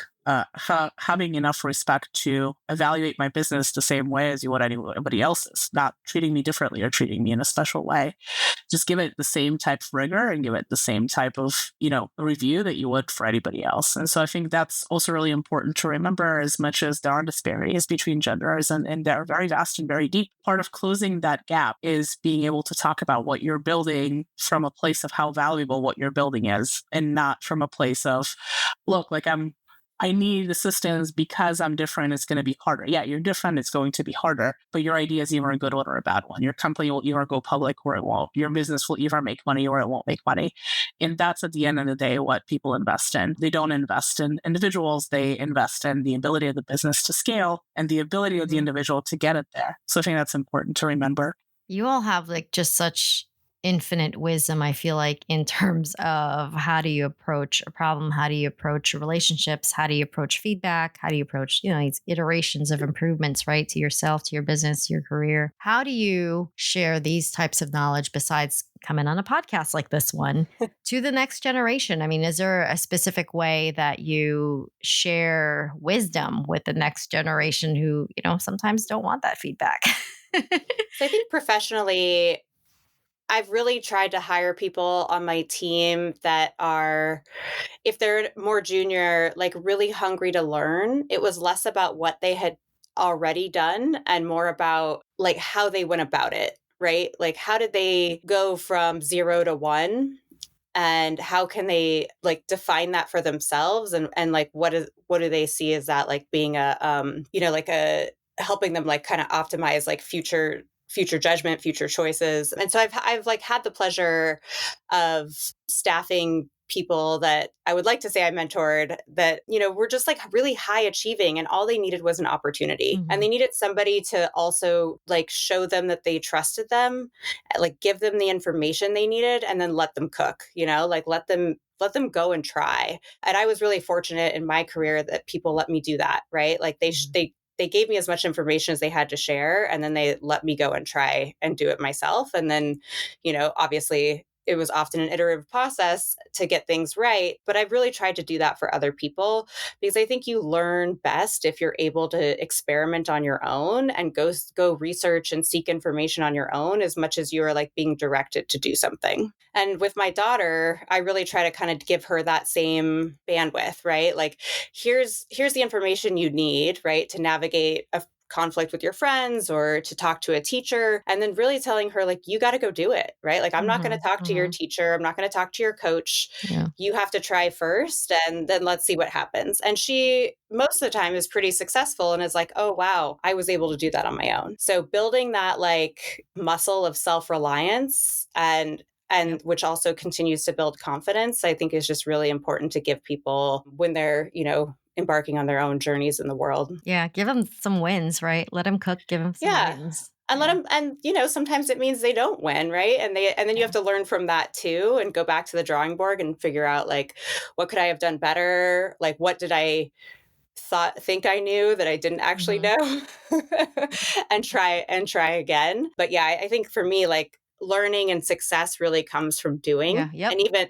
having enough respect to evaluate my business the same way as you would anybody else's, not treating me differently or treating me in a special way. Just give it the same type of rigor and give it the same type of, review that you would for anybody else. And so I think that's also really important to remember, as much as there are disparities between genders and they're very vast and very deep. Part of closing that gap is being able to talk about what you're building from a place of how valuable what you're building is, and not from a place of, look, like I need assistance because I'm different. It's going to be harder. Yeah, you're different. It's going to be harder, but your idea is either a good one or a bad one. Your company will either go public or it won't. Your business will either make money or it won't make money. And that's at the end of the day what people invest in. They don't invest in individuals. They invest in the ability of the business to scale and the ability of the individual to get it there. So I think that's important to remember. You all have like just such infinite wisdom, I feel like, in terms of how do you approach a problem? How do you approach relationships? How do you approach feedback? How do you approach, these iterations of improvements, right? To yourself, to your business, to your career. How do you share these types of knowledge besides coming on a podcast like this one to the next generation? I mean, is there a specific way that you share wisdom with the next generation who, sometimes don't want that feedback? So I think professionally, I've really tried to hire people on my team that are, if they're more junior, like really hungry to learn. It was less about what they had already done and more about like how they went about it, right? Like how did they go from 0 to 1? And how can they like define that for themselves? And like what do they see as that like being a helping them like kind of optimize like future judgment, future choices. And so I've like had the pleasure of staffing people that I would like to say I mentored that, were just like really high achieving, and all they needed was an opportunity. And they needed somebody to also like show them that they trusted them, like give them the information they needed, and then let them cook, like let them go and try. And I was really fortunate in my career that people let me do that, right? Like they they gave me as much information as they had to share, and then they let me go and try and do it myself. And then, obviously it was often an iterative process to get things right. But I've really tried to do that for other people, because I think you learn best if you're able to experiment on your own and go research and seek information on your own, as much as you are like being directed to do something. And with my daughter, I really try to kind of give her that same bandwidth, right? Like, here's the information you need, right, to navigate a conflict with your friends or to talk to a teacher, and then really telling her, like, you got to go do it, right? Like, I'm not going to talk to your teacher. I'm not going to talk to your coach. Yeah. You have to try first, and then let's see what happens. And she, most of the time, is pretty successful and is like, oh, wow, I was able to do that on my own. So building that like muscle of self-reliance and which also continues to build confidence, I think is just really important to give people when they're, embarking on their own journeys in the world. Yeah. Give them some wins, right? Let them cook, give them some wins. And let them, and sometimes it means they don't win, right? And then you have to learn from that too, and go back to the drawing board and figure out, like, what could I have done better? Like, what did I think I knew that I didn't actually know? and try again. But yeah, I think for me, like, learning and success really comes from doing. Yeah. And even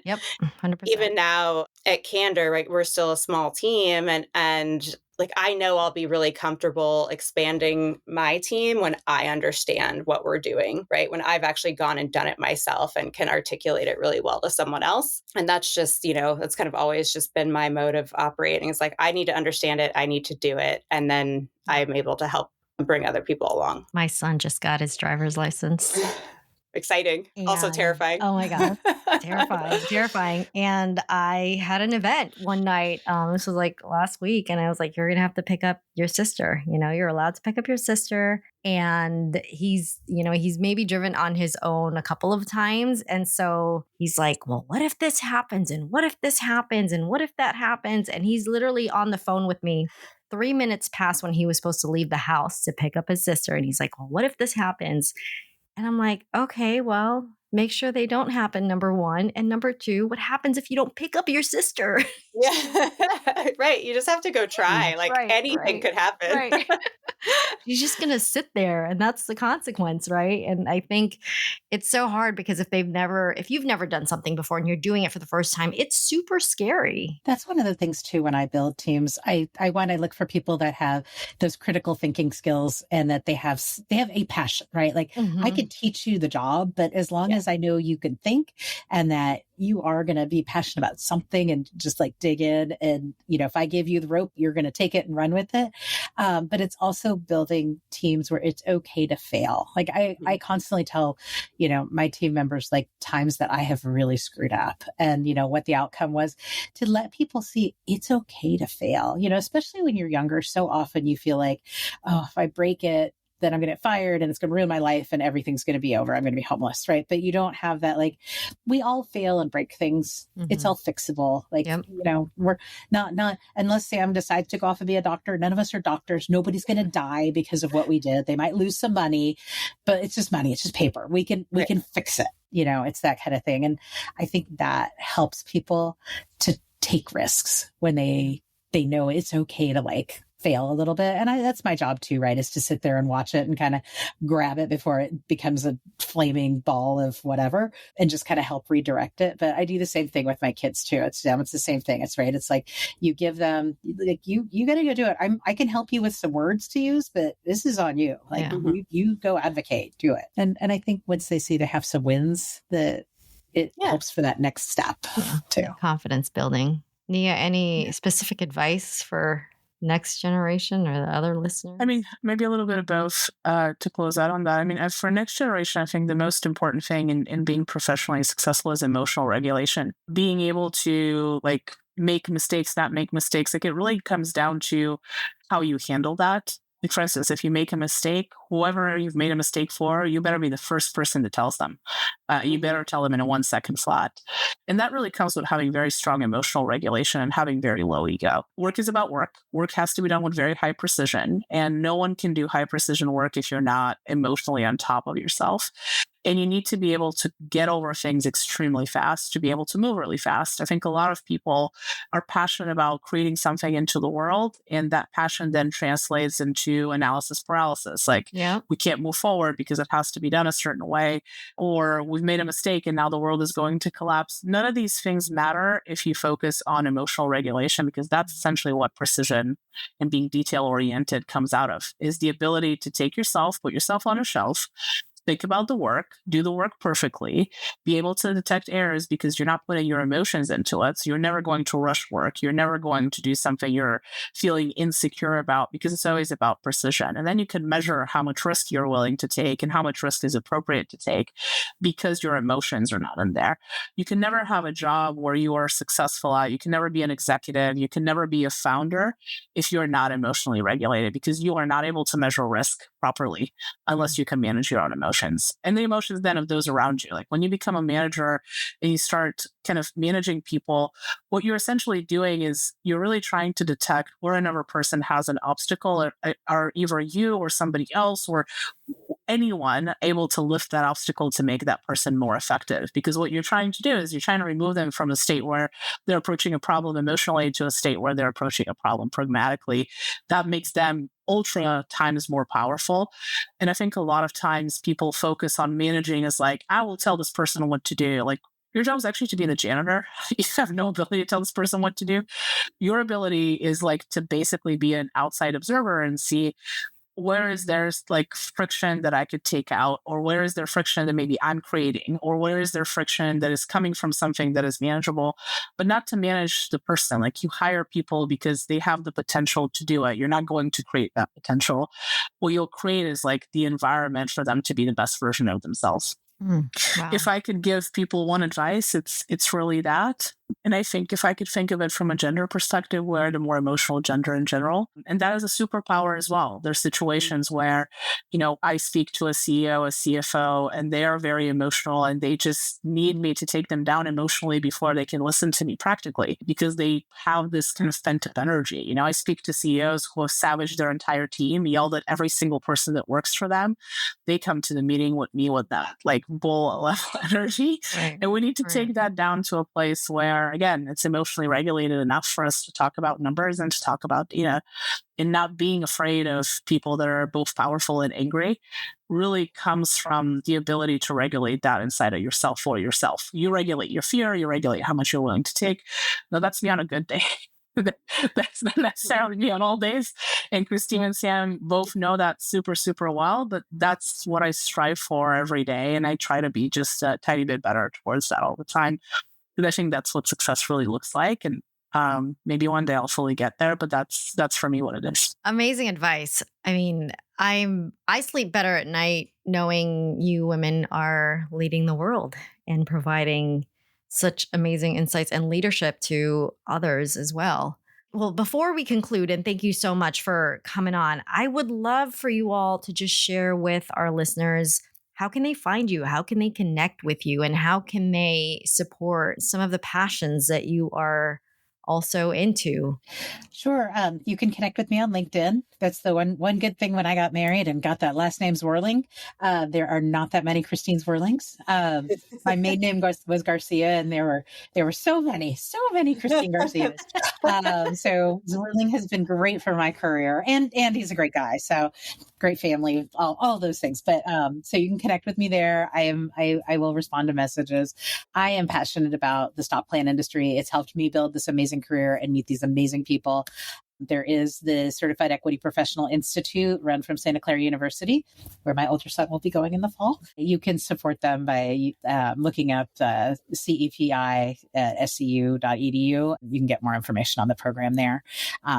100%. even now at Candor, right, we're still a small team, and like, I know I'll be really comfortable expanding my team when I understand what we're doing, right? When I've actually gone and done it myself and can articulate it really well to someone else. And that's just, that's kind of always just been my mode of operating. It's like, I need to understand it, I need to do it, and then I'm able to help bring other people along. My son just got his driver's license. Exciting. Also terrifying. Oh my God. Terrifying. And I had an event one night. This was like last week. And I was like, you're going to have to pick up your sister. You're allowed to pick up your sister. And he's maybe driven on his own a couple of times. And so he's like, well, what if this happens? And what if this happens? And what if that happens? And he's literally on the phone with me 3 minutes past when he was supposed to leave the house to pick up his sister. And he's like, well, what if this happens? And I'm like, okay, well, make sure they don't happen, number one. And number two, what happens if you don't pick up your sister? Yeah, right. You just have to go try. Like, anything could happen. Right. You're just going to sit there, and that's the consequence, right? And I think it's so hard because if you've never done something before and you're doing it for the first time, it's super scary. That's one of the things too, when I build teams, I look for people that have those critical thinking skills and that they have a passion, right? Like, I could teach you the job, but as long as I know you can think and that you are going to be passionate about something and just like dig in. And, if I give you the rope, you're going to take it and run with it. But it's also building teams where it's okay to fail. Like, I constantly tell, my team members, like, times that I have really screwed up and, what the outcome was, to let people see it's okay to fail, especially when you're younger. So often you feel like, oh, if I break it, then I'm going to get fired and it's going to ruin my life and everything's going to be over. I'm going to be homeless. Right. But you don't have that. Like, we all fail and break things. It's all fixable. Like, we're not, unless Sam decides to go off and be a doctor. None of us are doctors. Nobody's going to die because of what we did. They might lose some money, but it's just money. It's just paper. We can fix it. It's that kind of thing. And I think that helps people to take risks when they know it's okay to, like, fail a little bit. And that's my job too, right? Is to sit there and watch it and kind of grab it before it becomes a flaming ball of whatever and just kind of help redirect it. But I do the same thing with my kids too. It's the same thing. It's right. It's like, you give them, like, you got to go do it. I can help you with some words to use, but this is on you. Like, you go advocate, do it. And I think once they see they have some wins, that it helps for that next step too. Confidence building. Nia, any specific advice for next generation or the other listeners? I mean, maybe a little bit of both to close out on that. I mean, as for next generation, I think the most important thing in being professionally successful is emotional regulation. Being able to, like, make mistakes, not make mistakes. Like, it really comes down to how you handle that. Like, for instance, if you make a mistake, whoever you've made a mistake for, you better be the first person to tell them. You better tell them in a 1 second flat. And that really comes with having very strong emotional regulation and having very low ego. Work is about work. Work has to be done with very high precision. And no one can do high precision work if you're not emotionally on top of yourself. And you need to be able to get over things extremely fast to be able to move really fast. I think a lot of people are passionate about creating something into the world, and that passion then translates into analysis paralysis. Like, Yeah. we can't move forward because it has to be done a certain way, or we've made a mistake and now the world is going to collapse. None of these things matter if you focus on emotional regulation, because that's essentially what precision and being detail oriented comes out of, is the ability to take yourself, put yourself on a shelf, think about the work, do the work perfectly, be able to detect errors because you're not putting your emotions into it. So you're never going to rush work. You're never going to do something you're feeling insecure about, because it's always about precision. And then you can measure how much risk you're willing to take and how much risk is appropriate to take because your emotions are not in there. You can never have a job where you are successful at. You can never be an executive. You can never be a founder if you're not emotionally regulated, because you are not able to measure risk properly unless you can manage your own emotions and the emotions then of those around you. Like, when you become a manager and you start kind of managing people, what you're essentially doing is you're really trying to detect where another person has an obstacle, or either you or somebody else or anyone able to lift that obstacle to make that person more effective. Because what you're trying to do is you're trying to remove them from a state where they're approaching a problem emotionally to a state where they're approaching a problem pragmatically. That makes them ultra times more powerful. And I think a lot of times people focus on managing as like, I will tell this person what to do. Like, your job is actually to be the janitor. You have no ability to tell this person what to do. Your ability is like to basically be an outside observer and see, where is there's like friction that I could take out, or where is there friction that maybe I'm creating, or where is there friction that is coming from something that is manageable, but not to manage the person. Like, you hire people because they have the potential to do it. You're not going to create that potential. What you'll create is like the environment for them to be the best version of themselves. Wow. If I could give people one advice, it's really that. And I think if I could think of it from a gender perspective, we're the more emotional gender in general. And that is a superpower as well. There's situations where, I speak to a CEO, a CFO, and they are very emotional and they just need me to take them down emotionally before they can listen to me practically, because they have this kind of pent up energy. I speak to CEOs who have savaged their entire team, yelled at every single person that works for them. They come to the meeting with me with that like bull level energy. Right. And we need to take that down to a place where, again, it's emotionally regulated enough for us to talk about numbers and to talk about, and not being afraid of people that are both powerful and angry really comes from the ability to regulate that inside of yourself for yourself. You regulate your fear, you regulate how much you're willing to take. Now, that's me on a good day. That's not necessarily me on all days. And Christine and Sam both know that super, super well, but that's what I strive for every day. And I try to be just a tiny bit better towards that all the time. And I think that's what success really looks like. And maybe one day I'll fully get there, but that's for me what it is. Amazing advice. I mean, I sleep better at night knowing you women are leading the world and providing such amazing insights and leadership to others as well. Well, before we conclude, and thank you so much for coming on, I would love for you all to just share with our listeners, how can they find you? How can they connect with you? And how can they support some of the passions that you are also into? Sure. You can connect with me on LinkedIn. That's the one good thing when I got married and got that last name Zwerling. There are not that many Christine Zwerlings. My maiden name was Garcia, and there were so many Christine Garcias. So Zwerling has been great for my career, and he's a great guy. So great family, all those things. But so you can connect with me there. I will respond to messages. I am passionate about the stock plan industry. It's helped me build this amazing career and meet these amazing people. There is the Certified Equity Professional Institute run from Santa Clara University, where my older son will be going in the fall. You can support them by looking up CEPI at scu.edu. You can get more information on the program there,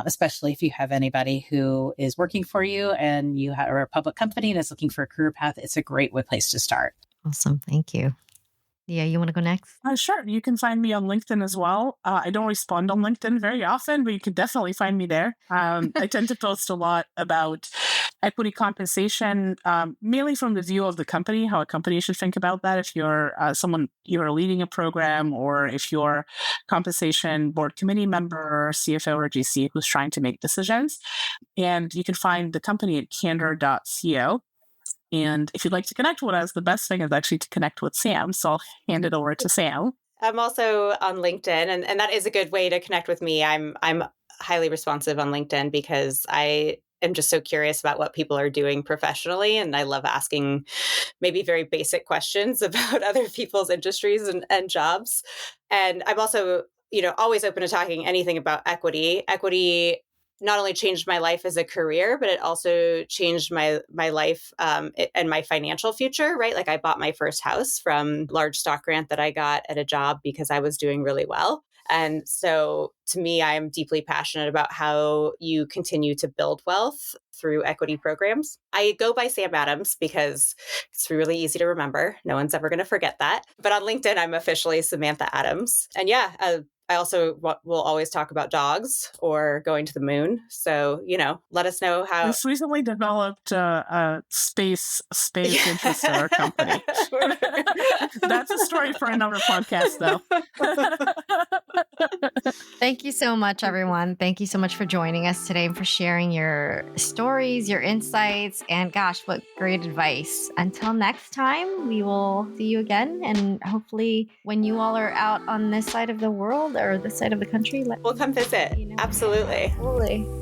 especially if you have anybody who is working for you and you are a public company and is looking for a career path. It's a great place to start. Awesome. Thank you. Yeah, you want to go next? Sure. You can find me on LinkedIn as well. I don't respond on LinkedIn very often, but you can definitely find me there. I tend to post a lot about equity compensation, mainly from the view of the company, how a company should think about that. If you're you're leading a program, or if you're compensation board committee member or CFO or GC who's trying to make decisions. And you can find the company at candor.co. And if you'd like to connect with us, the best thing is actually to connect with Sam. So I'll hand it over to Sam. I'm also on LinkedIn, and that is a good way to connect with me. I'm highly responsive on LinkedIn because I am just so curious about what people are doing professionally, and I love asking maybe very basic questions about other people's industries and jobs. And I'm also, always open to talking anything about equity. Equity not only changed my life as a career, but it also changed my life and my financial future, right? Like I bought my first house from large stock grant that I got at a job because I was doing really well. And so to me, I am deeply passionate about how you continue to build wealth through equity programs. I go by Sam Adams because it's really easy to remember. No one's ever going to forget that. But on LinkedIn, I'm officially Samantha Adams. And yeah, I also will always talk about dogs or going to the moon. So, let us know how. We've recently developed a space interest in our company. That's a story for another podcast, though. Thank you so much, everyone. Thank you so much for joining us today and for sharing your stories, your insights, and gosh, what great advice. Until next time, we will see you again. And hopefully when you all are out on this side of the world or this side of the country, we'll come visit. Absolutely. Absolutely.